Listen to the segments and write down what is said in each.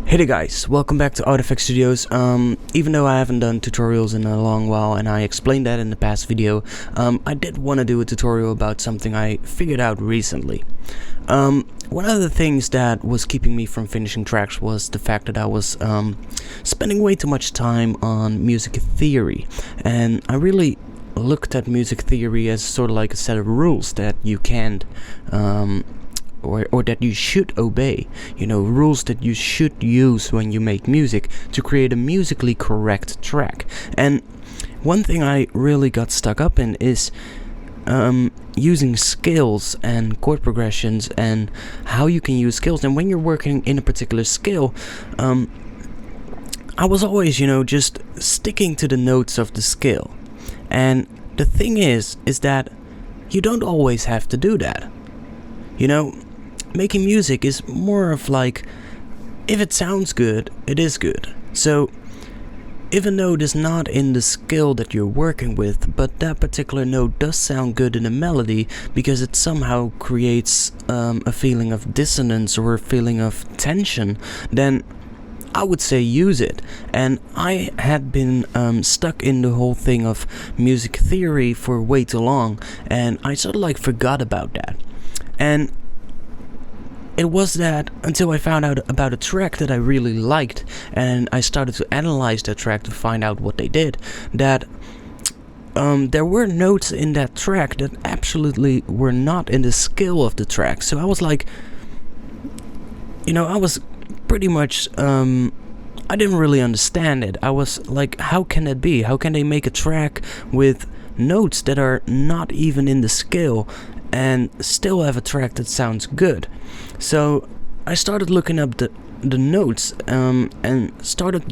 Hey there guys, welcome back to ARTFX Studios. Even though I haven't done tutorials in a long while and I explained that in the past video, I did want to do a tutorial about something I figured out recently. One of the things that was keeping me from finishing tracks was the fact that I was spending way too much time on music theory, and I really looked at music theory as sort of like a set of rules that you can't or that you should obey, rules that you should use when you make music to create a musically correct track. And one thing I really got stuck up in is using scales and chord progressions and how you can use scales. And when you're working in a particular scale, I was always, just sticking to the notes of the scale. And the thing is that you don't always have to do that. Making music is more of like, if it sounds good, it is good. So if a note is not in the scale that you're working with, but that particular note does sound good in a melody because it somehow creates a feeling of dissonance or a feeling of tension, then I would say use it. And I had been stuck in the whole thing of music theory for way too long, and I sort of like forgot about that. And it was that until I found out about a track that I really liked, and I started to analyze that track to find out what they did, that there were notes in that track that absolutely were not in the scale of the track. So I was like, I was pretty much, I didn't really understand it. I was like, how can that be? How can they make a track with notes that are not even in the scale and still have a track that sounds good? So I started looking up the notes and started,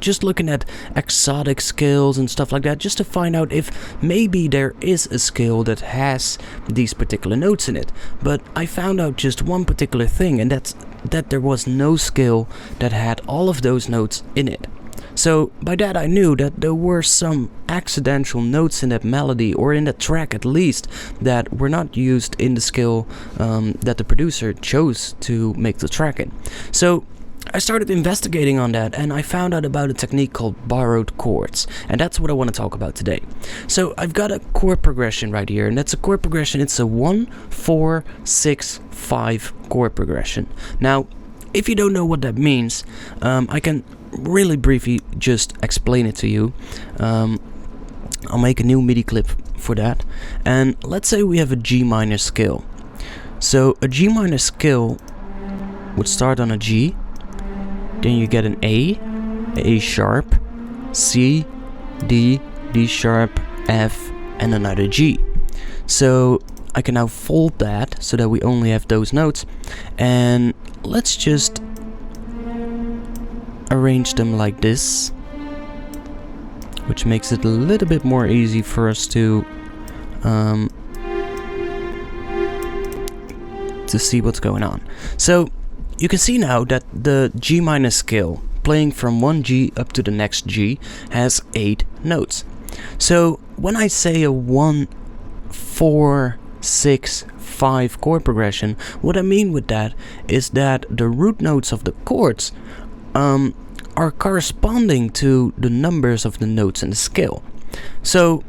just looking at exotic scales and stuff like that, just to find out if maybe there is a scale that has these particular notes in it. But I found out just one particular thing, and that's that there was no scale that had all of those notes in it. So by that I knew that there were some accidental notes in that melody, or in that track at least, that were not used in the scale that the producer chose to make the track in. So I started investigating on that, and I found out about a technique called borrowed chords, and that's what I want to talk about today. So I've got a chord progression right here, and that's a chord progression. It's a 1, 4, 6, 5 chord progression. Now, if you don't know what that means, I can really briefly just explain it to you. I'll make a new MIDI clip for that, and let's say we have a G minor scale. So a G minor scale would start on a G, then you get an A sharp, C, D, D sharp, F, and another G. So I can now fold that so that we only have those notes, and let's just arrange them like this, which makes it a little bit more easy for us to see what's going on. So you can see now that the G minor scale, playing from one G up to the next G, has 8 notes. So when I say a 1, 4, 6, 5 chord progression, what I mean with that is that the root notes of the chords are corresponding to the numbers of the notes in the scale. So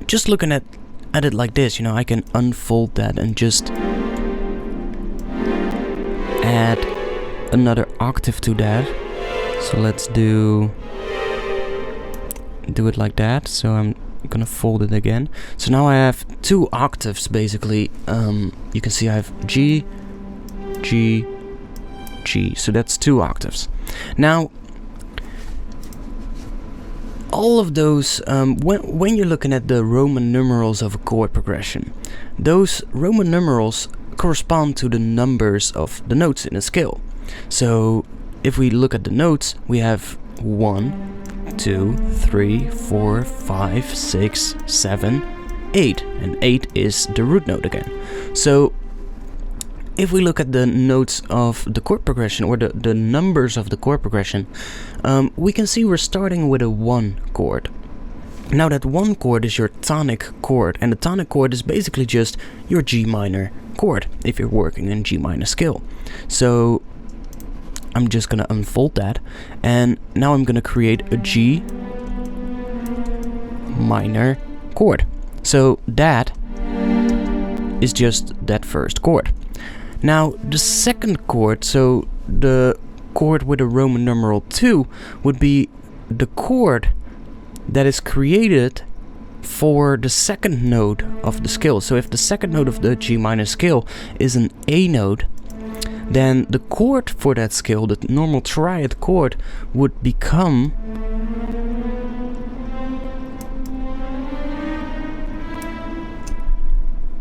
just looking at it like this, I can unfold that and just add another octave to that. So let's do it like that. So I'm gonna fold it again. So now I have 2 octaves basically. You can see I have G, G, G, so that's 2 octaves. Now all of those, when you're looking at the Roman numerals of a chord progression, those Roman numerals correspond to the numbers of the notes in a scale. So if we look at the notes, we have 1, 2, 3, 4, 5, 6, 7, 8, and 8 is the root note again. So if we look at the notes of the chord progression, or the numbers of the chord progression, we can see we're starting with a 1 chord. Now that 1 chord is your tonic chord, and the tonic chord is basically just your G minor chord if you're working in G minor scale. So I'm just gonna unfold that, and now I'm gonna create a G minor chord. So that is just that first chord. Now the second chord, so the chord with a Roman numeral 2, would be the chord that is created for the second note of the scale. So if the second note of the G minor scale is an A note, then the chord for that scale, the normal triad chord, would become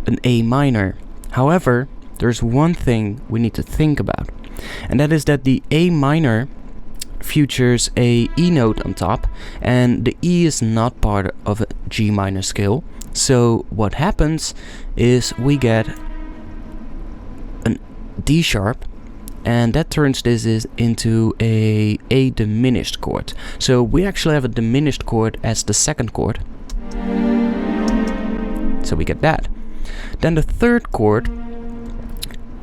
an A minor. However, there's one thing we need to think about, and that is that the A minor features a E note on top, and the E is not part of a G minor scale. So what happens is we get an D sharp, and that turns this into a diminished chord. So we actually have a diminished chord as the second chord. So we get that. Then the third chord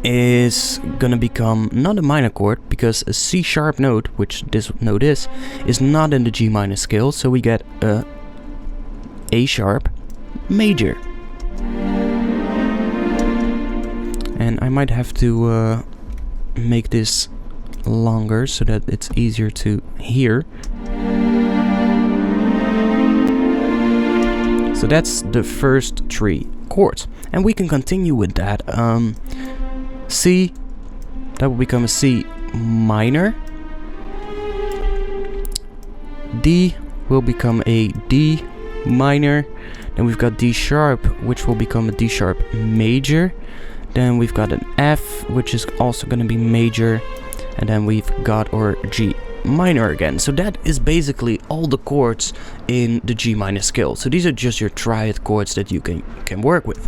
is gonna become not a minor chord, because a C sharp note, which this note is not in the G minor scale, so we get a A sharp major. And I might have to make this longer so that it's easier to hear. So that's the first 3 chords, and we can continue with that. C, that will become a C minor. D will become a D minor. Then we've got D sharp, which will become a D sharp major. Then we've got an F, which is also going to be major. And then we've got our G minor again. So that is basically all the chords in the G minor scale. So these are just your triad chords that you can work with.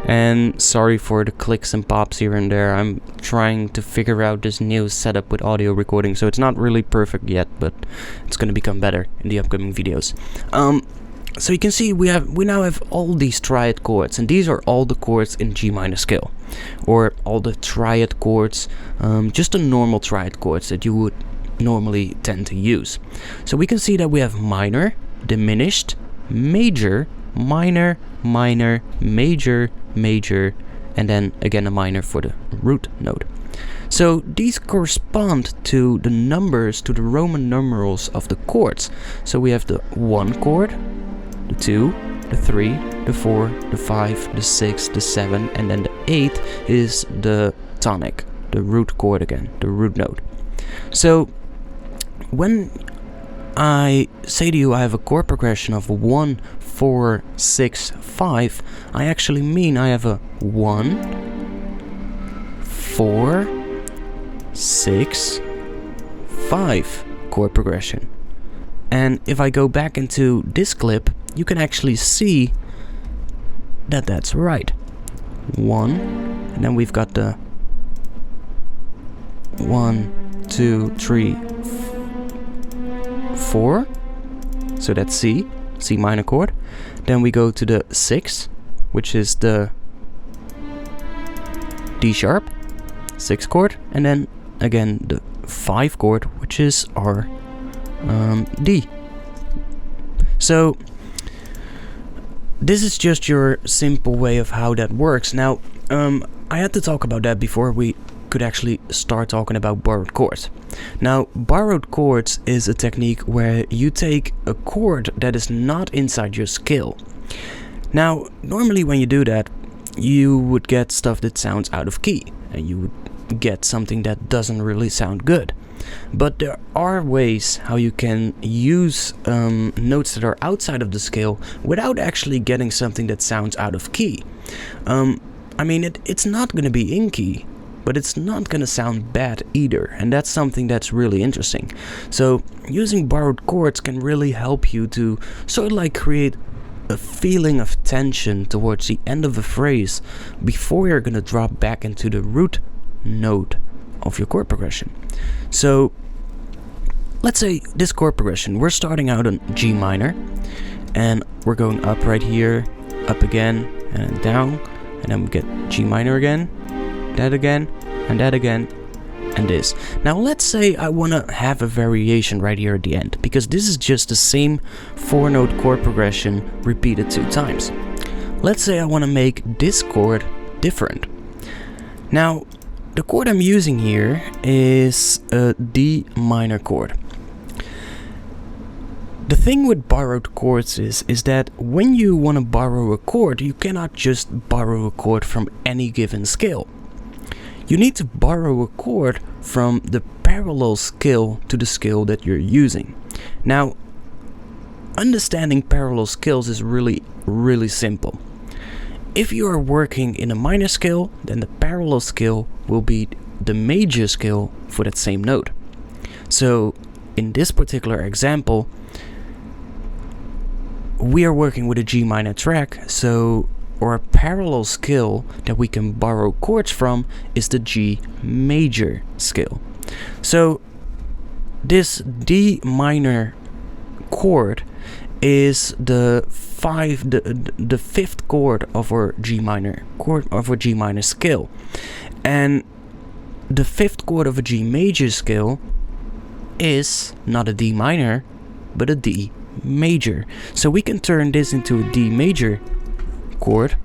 And sorry for the clicks and pops here and there. I'm trying to figure out this new setup with audio recording, so it's not really perfect yet, but it's gonna become better in the upcoming videos. So you can see we now have all these triad chords, and these are all the chords in G minor scale, or all the triad chords, just the normal triad chords that you would normally tend to use. So we can see that we have minor, diminished, major, minor, minor, major, major, and then again a minor for the root note. So these correspond to the numbers, to the Roman numerals of the chords. So we have the 1 chord, the 2, the 3, the 4, the 5, the 6, the 7, and then the 8 is the tonic, the root chord again, the root note. So when I say to you I have a chord progression of 1, 4, 6, 5, I actually mean I have a 1, 4, 6, 5 chord progression. And if I go back into this clip, you can actually see that that's right. 1, and then we've got the 1, 2, 3, 4, so that's C minor chord. Then we go to the 6, which is the D sharp 6 chord, and then again the 5 chord, which is our D. So this is just your simple way of how that works. Now I had to talk about that before we could actually start talking about borrowed chords. Now, borrowed chords is a technique where you take a chord that is not inside your scale. Now, normally when you do that, you would get stuff that sounds out of key, and you would get something that doesn't really sound good. But there are ways how you can use notes that are outside of the scale without actually getting something that sounds out of key. I mean, it's not going to be in key, but it's not going to sound bad either, and that's something that's really interesting. So using borrowed chords can really help you to sort of like create a feeling of tension towards the end of a phrase before you're going to drop back into the root note of your chord progression. So let's say this chord progression, we're starting out on G minor, and we're going up right here, up again, and then down, and then we get G minor again, that again, and that again, and this. Now let's say I want to have a variation right here at the end, because this is just the same 4-note chord progression repeated 2 times. Let's say I want to make this chord different. Now, the chord I'm using here is a D minor chord. The thing with borrowed chords is that when you want to borrow a chord, you cannot just borrow a chord from any given scale. You need to borrow a chord from the parallel scale to the scale that you're using. Now, understanding parallel scales is really simple. If you are working in a minor scale, then the parallel scale will be the major scale for that same note. So, in this particular example, we are working with a G minor track, so our parallel scale that we can borrow chords from is the G major scale. So this D minor chord is the fifth chord of our G minor scale, and the fifth chord of a G major scale is not a D minor but a D major. So we can turn this into a D major chord,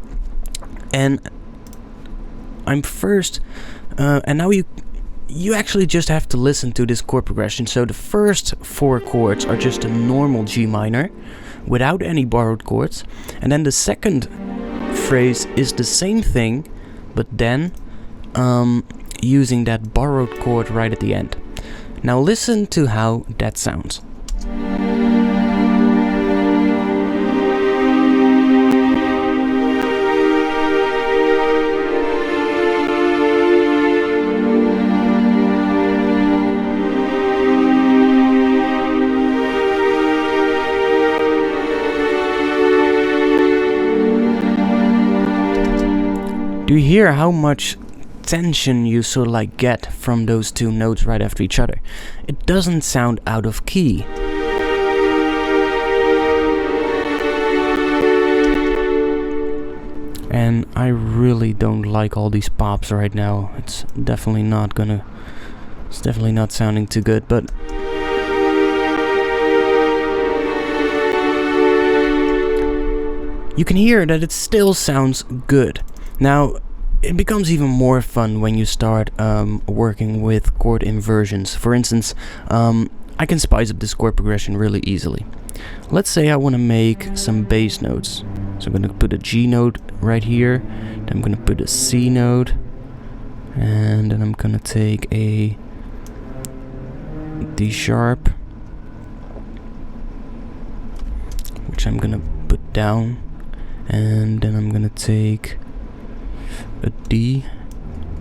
and I'm first and now you actually just have to listen to this chord progression. So the first 4 chords are just a normal G minor without any borrowed chords, and then the second phrase is the same thing but then using that borrowed chord right at the end. Now listen to how that sounds. Do you hear how much tension you sort of like get from those 2 notes right after each other? It doesn't sound out of key. And I really don't like all these pops right now. It's definitely not sounding too good, but you can hear that it still sounds good. Now, it becomes even more fun when you start working with chord inversions. For instance, I can spice up this chord progression really easily. Let's say I want to make some bass notes. So I'm going to put a G note right here, then I'm going to put a C note, and then I'm going to take a D sharp, which I'm going to put down, and then I'm going to take a D,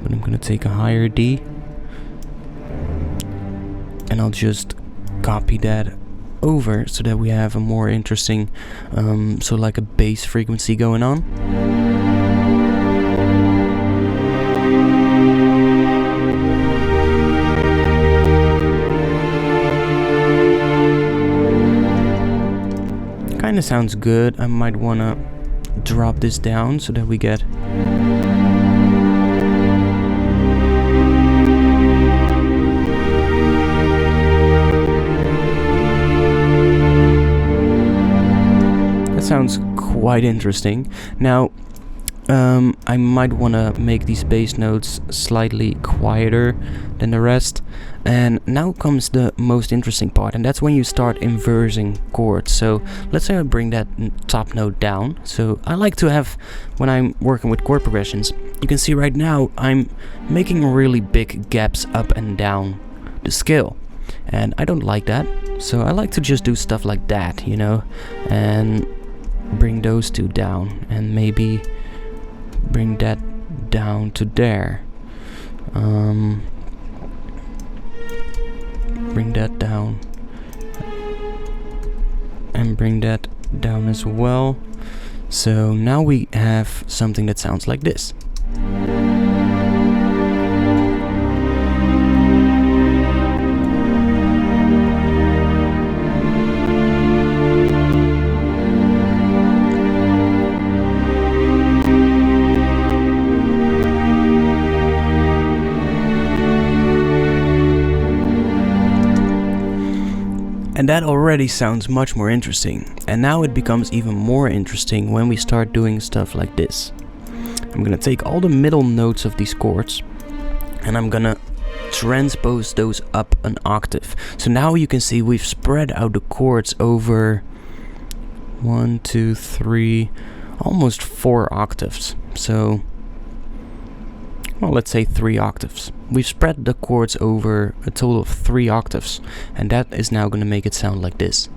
but I'm gonna take a higher D, and I'll just copy that over so that we have a more interesting so like a bass frequency going on. Kinda sounds good. I might wanna drop this down so that we get sounds quite interesting. Now, I might want to make these bass notes slightly quieter than the rest. And now comes the most interesting part, and that's when you start inversing chords. So let's say I bring that top note down. So I like to have, when I'm working with chord progressions, you can see right now I'm making really big gaps up and down the scale. And I don't like that. So I like to just do stuff like that, you know, and bring those 2 down, and maybe bring that down to there. Bring that down, and bring that down as well. So now we have something that sounds like this. And that already sounds much more interesting. And now it becomes even more interesting when we start doing stuff like this. I'm gonna take all the middle notes of these chords and I'm gonna transpose those up an octave. So now you can see we've spread out the chords over 1, 2, 3, almost 4 octaves. So, well, let's say 3 octaves. We've spread the chords over a total of 3 octaves, and that is now going to make it sound like this.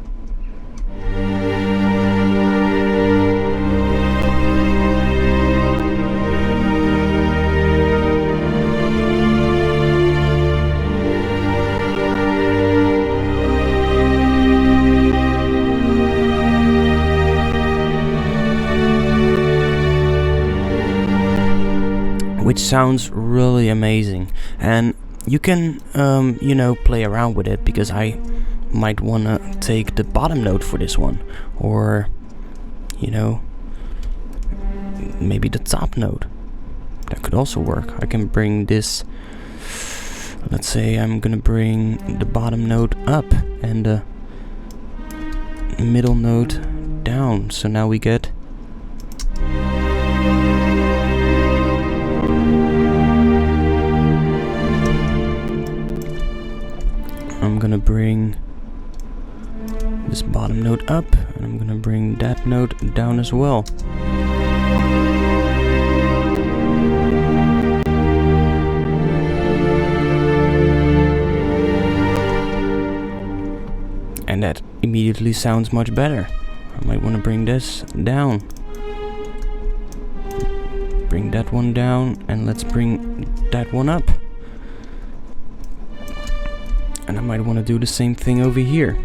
Which sounds really amazing, and you can you know, play around with it, because I might wanna take the bottom note for this one, or you know, maybe the top note. That could also work. I can bring this, let's say I'm gonna bring the bottom note up and the middle note down, so now we get I'm gonna bring this bottom note up, and I'm gonna bring that note down as well. And that immediately sounds much better. I might want to bring this down. Bring that one down, and let's bring that one up. And I might want to do the same thing over here.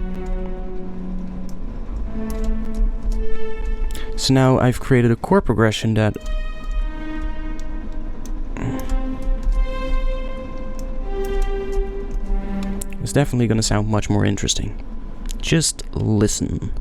So now I've created a chord progression that is definitely going to sound much more interesting. Just listen.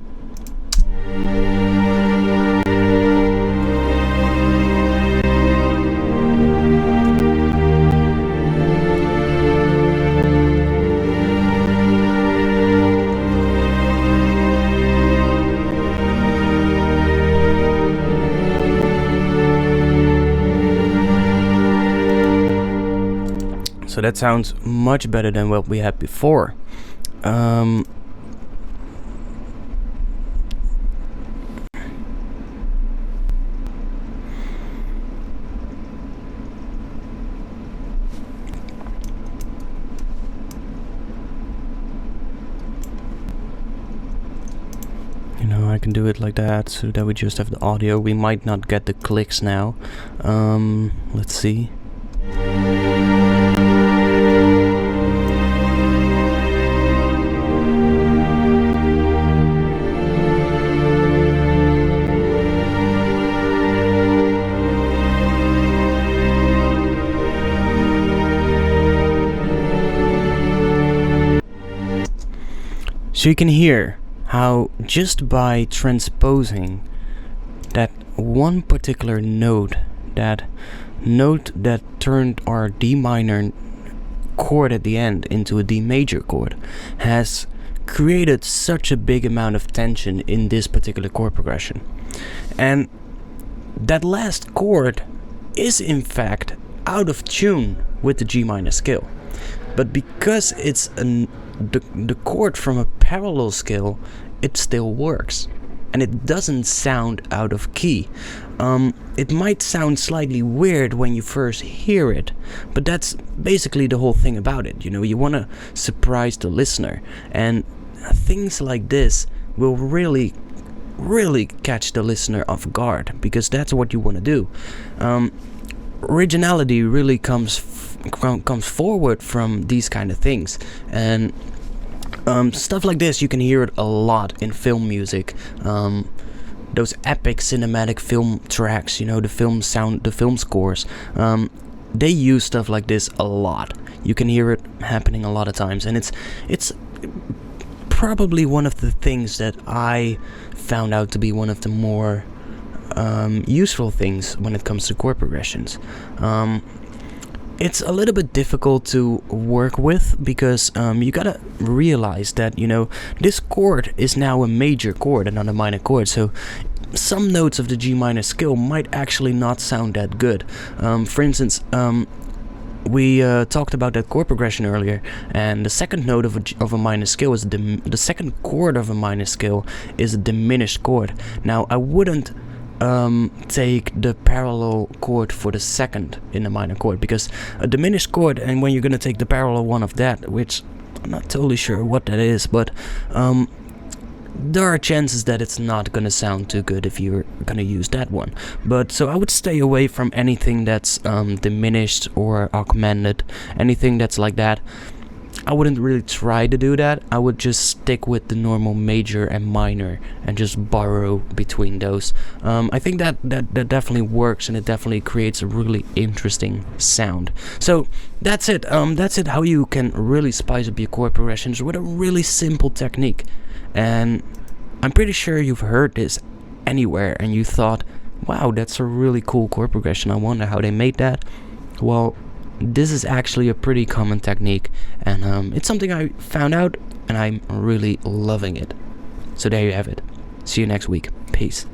So that sounds much better than what we had before. You know, I can do it like that, so that we just have the audio. We might not get the clicks now. Let's see. So you can hear how just by transposing that one particular note, that turned our D minor chord at the end into a D major chord, has created such a big amount of tension in this particular chord progression. And that last chord is in fact out of tune with the G minor scale. But because it's the chord from a parallel scale, it still works. And it doesn't sound out of key. It might sound slightly weird when you first hear it, but that's basically the whole thing about it. You know, you want to surprise the listener, and things like this will really catch the listener off guard, because that's what you want to do. Originality really comes forward from these kind of things, and stuff like this, you can hear it a lot in film music. Those epic cinematic film tracks, you know, the film sound, the film scores, they use stuff like this a lot. You can hear it happening a lot of times, and it's probably one of the things that I found out to be one of the more useful things when it comes to chord progressions. it's a little bit difficult to work with because you gotta realize that, you know, this chord is now a major chord and not a minor chord, so some notes of the G minor scale might actually not sound that good. For instance, we talked about that chord progression earlier, and the second note of a minor scale is the second chord of a minor scale is a diminished chord. Now, I wouldn't take the parallel chord for the second in the minor chord, because a diminished chord, and when you're gonna take the parallel one of that, which I'm not totally sure what that is, but there are chances that it's not gonna sound too good if you're gonna use that one. But so I would stay away from anything that's diminished or augmented, anything that's like that. I wouldn't really try to do that. I would just stick with the normal major and minor and just borrow between those. I think that definitely works, and it definitely creates a really interesting sound. So that's it. That's it. How you can really spice up your chord progressions with a really simple technique. And I'm pretty sure you've heard this anywhere and you thought, wow, that's a really cool chord progression. I wonder how they made that. Well, this is actually a pretty common technique, and it's something I found out and I'm really loving it. So there you have it. See you next week. Peace.